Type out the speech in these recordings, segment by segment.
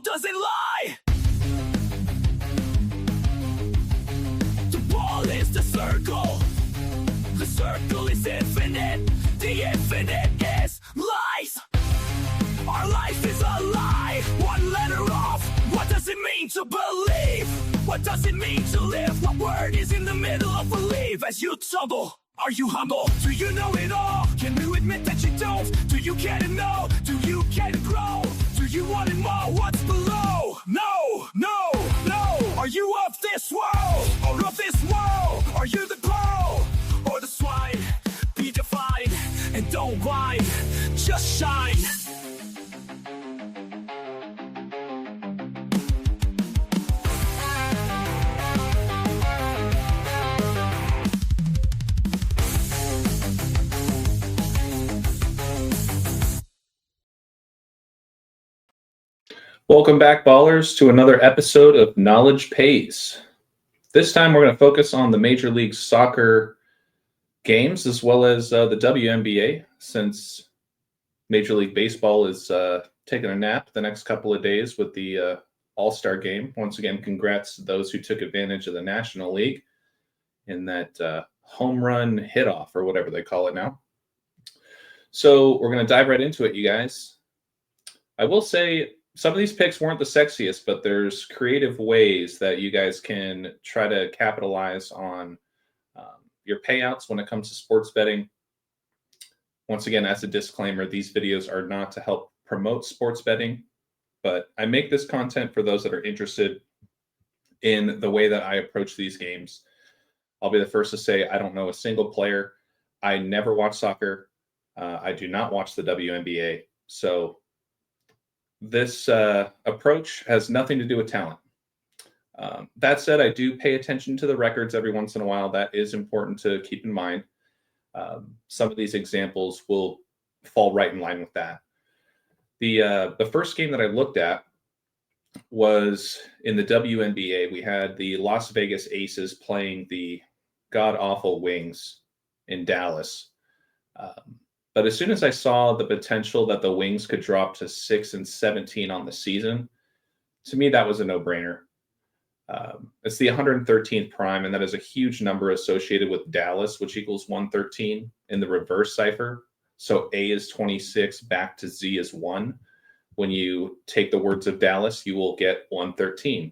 doesn't lie. The ball is the circle. The circle is infinite. The infinite is lies. Our life is a lie. One letter off. What does it mean to believe? What does it mean to live? What word is in the middle of believe? As you tumble, are you humble? Do you know it all? Can you admit that you don't? Do you care to know? Do you care to grow? Do you want to know what's below? No, no, no. Are you of this world or of this world? Are you the pearl or the swine? Be defined and don't whine, just shine. Welcome back, ballers, to another episode of Knowledge Pays. This time we're going to focus on the Major League Soccer games as well as the WNBA, since Major League Baseball is taking a nap the next couple of days with the All-Star game. Once again, congrats to those who took advantage of the National League in that home run hit-off or whatever they call it now. So we're going to dive right into it, you guys. I will say, some of these picks weren't the sexiest, but there's creative ways that you guys can try to capitalize on your payouts when it comes to sports betting. Once again, as a disclaimer, these videos are not to help promote sports betting, but I make this content for those that are interested in the way that I approach these games. I'll be the first to say I don't know a single player. I never watch soccer. I do not watch the WNBA. So this approach has nothing to do with talent. That said, I do pay attention to the records every once in a while. That is important to keep in mind. Some of these examples will fall right in line with that. The first game that I looked at was in the WNBA. We had the Las Vegas Aces playing the god-awful Wings in Dallas. But as soon as I saw the potential that the Wings could drop to 6-17 on the season, to me, that was a no-brainer. It's the 113th prime, and that is a huge number associated with Dallas, which equals 113 in the reverse cipher. So A is 26, back to Z is 1. When you take the words of Dallas, you will get 113.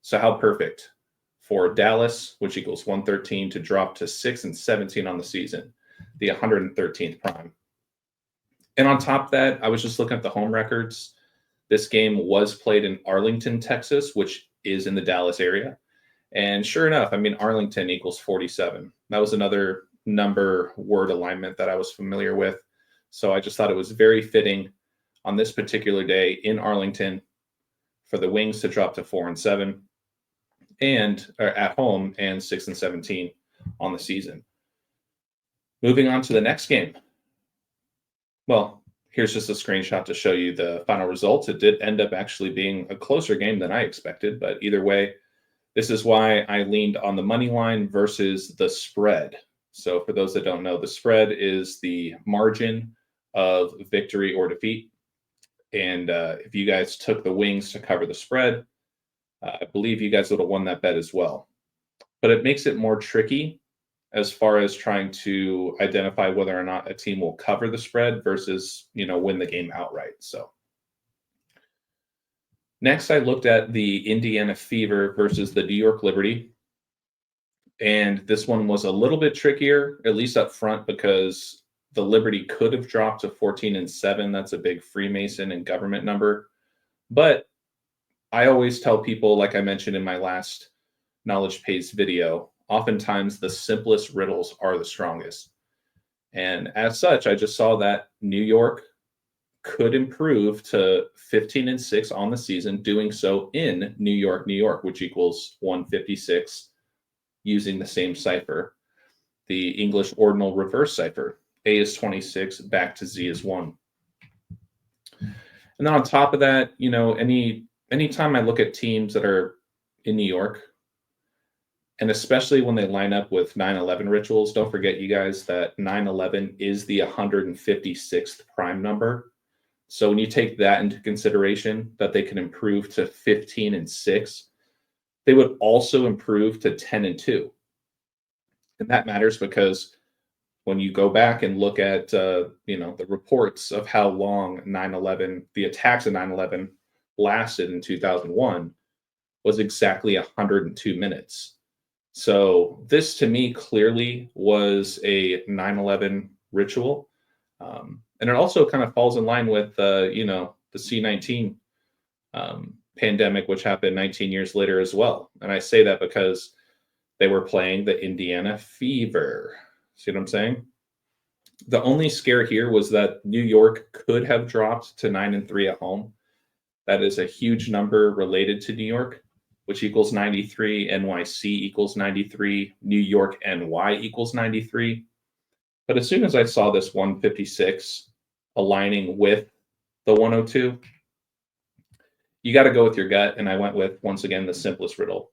So how perfect for Dallas, which equals 113, to drop to 6-17 on the season. The 113th prime. And on top of that, I was just looking at the home records. This game was played in Arlington, Texas, which is in the Dallas area. And sure enough, I mean, Arlington equals 47. That was another number word alignment that I was familiar with. So I just thought it was very fitting on this particular day in Arlington for the Wings to drop to 4-7 and at home and 6-17 on the season. Moving on to the next game. Well, here's just a screenshot to show you the final results. It did end up actually being a closer game than I expected, but either way, this is why I leaned on the money line versus the spread. So for those that don't know, the spread is the margin of victory or defeat. And if you guys took the Wings to cover the spread, I believe you guys would have won that bet as well. But it makes it more tricky as far as trying to identify whether or not a team will cover the spread versus, win the game outright. So next, I looked at the Indiana Fever versus the New York Liberty. And this one was a little bit trickier, at least up front, because the Liberty could have dropped to 14-7. That's a big Freemason and government number. But I always tell people, like I mentioned in my last Knowledge Pays video, oftentimes the simplest riddles are the strongest. And as such, I just saw that New York could improve to 15-6 on the season, doing so in New York, which equals 156 using the same cipher, the English ordinal reverse cipher. A is 26, back to Z is 1. And then on top of that, anytime I look at teams that are in New York, and especially when they line up with 9/11 rituals, don't forget, you guys, that 9/11 is the 156th prime number. So when you take that into consideration, that they can improve to 15-6, they would also improve to 10-2. And that matters because when you go back and look at the reports of how long 9/11, the attacks of 9/11 lasted in 2001, was exactly 102 minutes. So this to me clearly was a 9/11 ritual. And it also kind of falls in line with the C-19 pandemic, which happened 19 years later as well. And I say that because they were playing the Indiana Fever. See what I'm saying? The only scare here was that New York could have dropped to 9-3 at home. That is a huge number related to New York, which equals 93. NYC equals 93. New York NY equals 93. But as soon as I saw this 156 aligning with the 102, you got to go with your gut. And I went with, once again, the simplest riddle.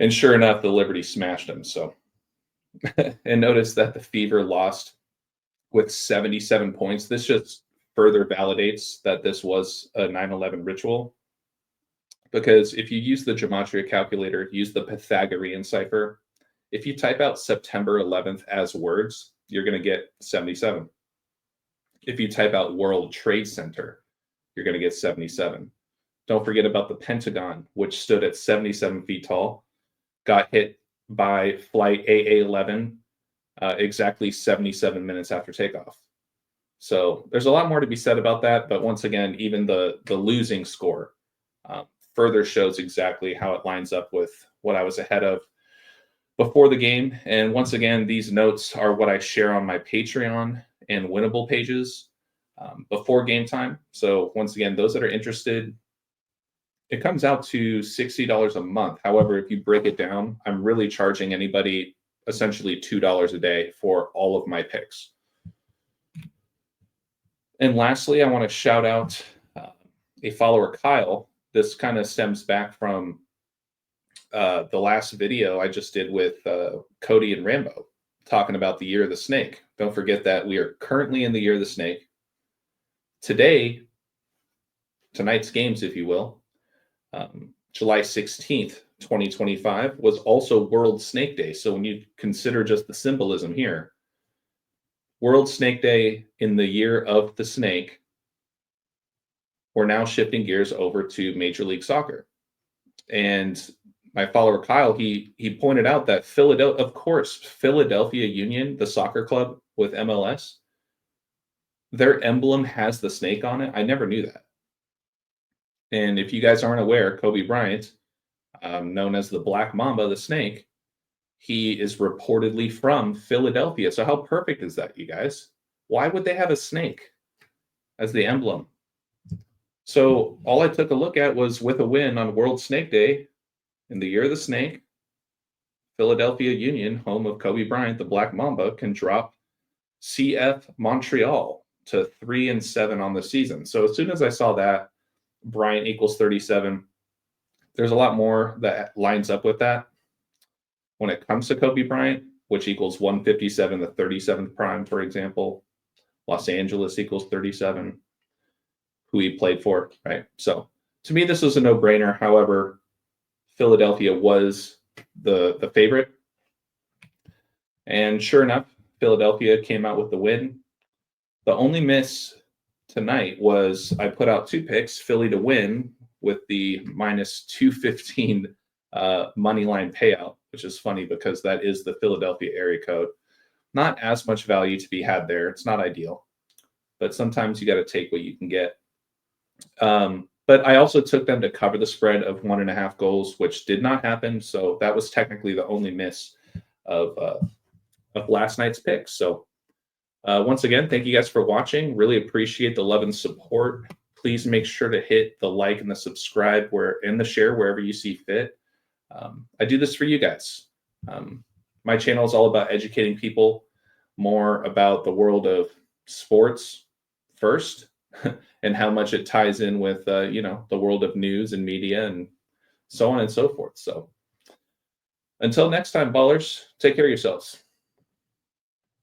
And sure enough, the Liberty smashed them. So, and notice that the Fever lost with 77 points. This just further validates that this was a 9/11 ritual. Because if you use the gematria calculator, use the Pythagorean cipher, if you type out September 11th as words, you're going to get 77. If you type out World Trade Center, you're going to get 77. Don't forget about the Pentagon, which stood at 77 feet tall, got hit by flight AA-11 exactly 77 minutes after takeoff. So there's a lot more to be said about that. But once again, even the losing score further shows exactly how it lines up with what I was ahead of before the game. And once again, these notes are what I share on my Patreon and Winnable pages before game time. So once again, those that are interested, it comes out to $60 a month. However, if you break it down, I'm really charging anybody essentially $2 a day for all of my picks. And lastly, I want to shout out a follower, Kyle. This kind of stems back from the last video I just did with Cody and Rambo, talking about the Year of the Snake. Don't forget that we are currently in the Year of the Snake. Today, tonight's games, if you will, July 16th, 2025, was also World Snake Day. So when you consider just the symbolism here, World Snake Day in the Year of the Snake, we're now shifting gears over to Major League Soccer. And my follower Kyle, he pointed out that Philadelphia Union, the soccer club with MLS, their emblem has the snake on it. I never knew that. And if you guys aren't aware, Kobe Bryant, known as the Black Mamba, the snake, he is reportedly from Philadelphia. So how perfect is that, you guys? Why would they have a snake as the emblem? So all I took a look at was, with a win on World Snake Day in the Year of the Snake, Philadelphia Union, home of Kobe Bryant, the Black Mamba, can drop CF Montreal to 3-7 on the season. So as soon as I saw that, Bryant equals 37, there's a lot more that lines up with that. When it comes to Kobe Bryant, which equals 157, the 37th prime, for example, Los Angeles equals 37, who he played for, right? So to me, this was a no-brainer. However, Philadelphia was the favorite. And sure enough, Philadelphia came out with the win. The only miss tonight was I put out two picks, Philly to win with the minus 215 money line payout, which is funny because that is the Philadelphia area code. Not as much value to be had there. It's not ideal, but sometimes you got to take what you can get. But I also took them to cover the spread of 1.5 goals, which did not happen. So that was technically the only miss of last night's picks. So once again, thank you guys for watching. Really appreciate the love and support. Please make sure to hit the like and the subscribe and the share wherever you see fit. I do this for you guys. My channel is all about educating people more about the world of sports first and how much it ties in with, the world of news and media and so on and so forth. So until next time, ballers, take care of yourselves.